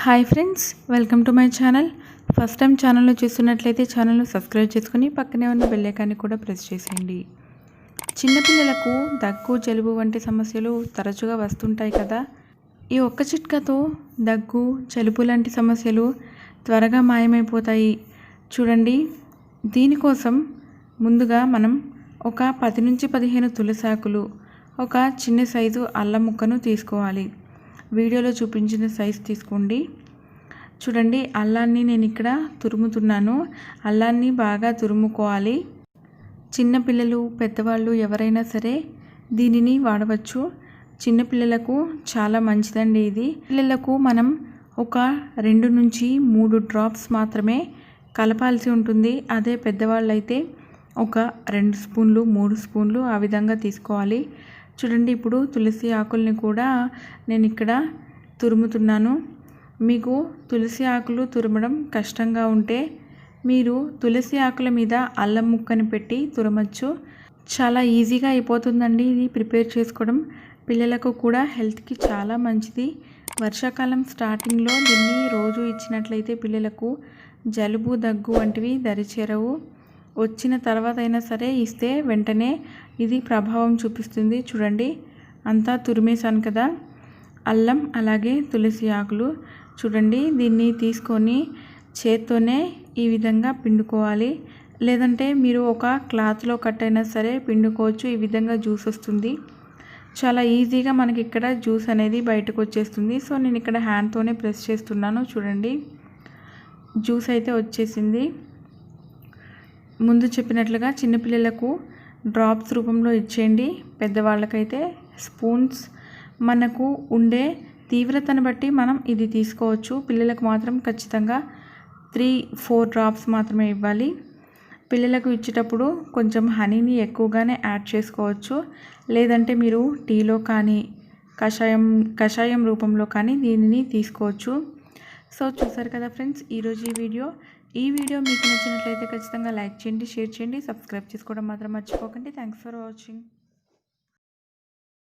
Hi friends, welcome to my channel. First time ఛానల్ను చూస్తున్నట్లయితే ఛానల్ను సబ్స్క్రైబ్ చేసుకుని పక్కనే ఉన్న బెల్ ఐకాన్ని కూడా ప్రెస్ చేసేయండి. చిన్నపిల్లలకు దగ్గు, జలుబు వంటి సమస్యలు తరచుగా వస్తుంటాయి కదా. ఈ ఒక్క చిట్కాతో దగ్గు, జలుబు లాంటి సమస్యలు త్వరగా మాయమైపోతాయి. చూడండి, దీనికోసం ముందుగా మనం ఒక 10 నుంచి 15 తులసాకులు, ఒక చిన్న సైజు అల్లం ముక్కను తీసుకోవాలి. వీడియోలో చూపించిన సైజు తీసుకోండి. చూడండి, అల్లాన్ని నేను ఇక్కడ తురుముతున్నాను. అల్లాన్ని బాగా తురుముకోవాలి. చిన్నపిల్లలు, పెద్దవాళ్ళు ఎవరైనా సరే దీనిని వాడవచ్చు. చిన్నపిల్లలకు చాలా మంచిదండి ఇది. పిల్లలకు మనం ఒక 2 నుంచి 3 డ్రాప్స్ మాత్రమే కలపాల్సి ఉంటుంది. అదే పెద్దవాళ్ళైతే ఒక 2 స్పూన్లు, 3 స్పూన్లు ఆ విధంగా తీసుకోవాలి. చూడండి, ఇప్పుడు తులసి ఆకుల్ని కూడా నేను ఇక్కడ తురుముతున్నాను. మీకు తులసి ఆకులు తురమడం కష్టంగా ఉంటే మీరు తులసి ఆకుల మీద అల్లం ముక్కని పెట్టి తురమచ్చు. చాలా ఈజీగా అయిపోతుందండి ఇది ప్రిపేర్ చేసుకోవడం. పిల్లలకు కూడా హెల్త్కి చాలా మంచిది. వర్షాకాలం స్టార్టింగ్లో దీన్ని రోజు ఇచ్చినట్లయితే పిల్లలకు జలుబు, దగ్గు వంటివి దరిచేరవు. వచ్చిన తర్వాత అయినా సరే ఇస్తే వెంటనే ఇది ప్రభావం చూపిస్తుంది. చూడండి, అంతా తురిమేశాను కదా. అల్లం అలాగే తులసి ఆకులు చూడండి, దీన్ని తీసుకొని చేత్తోనే ఈ విధంగా పిండుకోవాలి. లేదంటే మీరు ఒక క్లాత్లో కట్టైనా సరే పిండుకోవచ్చు. ఈ విధంగా జ్యూస్ వస్తుంది. చాలా ఈజీగా మనకి ఇక్కడ జ్యూస్ అనేది బయటకు వచ్చేస్తుంది. సో నేను ఇక్కడ హ్యాండ్తోనే ప్రెస్ చేస్తున్నాను. చూడండి, జ్యూస్ అయితే వచ్చేసింది. ముందు చెప్పినట్లుగా చిన్నపిల్లలకు డ్రాప్స్ రూపంలో ఇచ్చేయండి. పెద్దవాళ్ళకైతే స్పూన్స్. మనకు ఉండే తీవ్రతను బట్టి మనం ఇది తీసుకోవచ్చు. పిల్లలకు మాత్రం ఖచ్చితంగా 3-4 డ్రాప్స్ మాత్రమే ఇవ్వాలి. పిల్లలకు ఇచ్చేటప్పుడు కొంచెం హనీని ఎక్కువగానే యాడ్ చేసుకోవచ్చు. లేదంటే మీరు టీలో కానీ కషాయం రూపంలో కానీ దీనిని తీసుకోవచ్చు. సో చూసారు కదా ఫ్రెండ్స్, ఈరోజు ఈ వీడియో మీకు నచ్చినట్లయితే ఖచ్చితంగా లైక్ చేయండి, షేర్ చేయండి, సబ్స్క్రైబ్ చేసుకోవడం మాత్రం మర్చిపోకండి. Thanks for watching.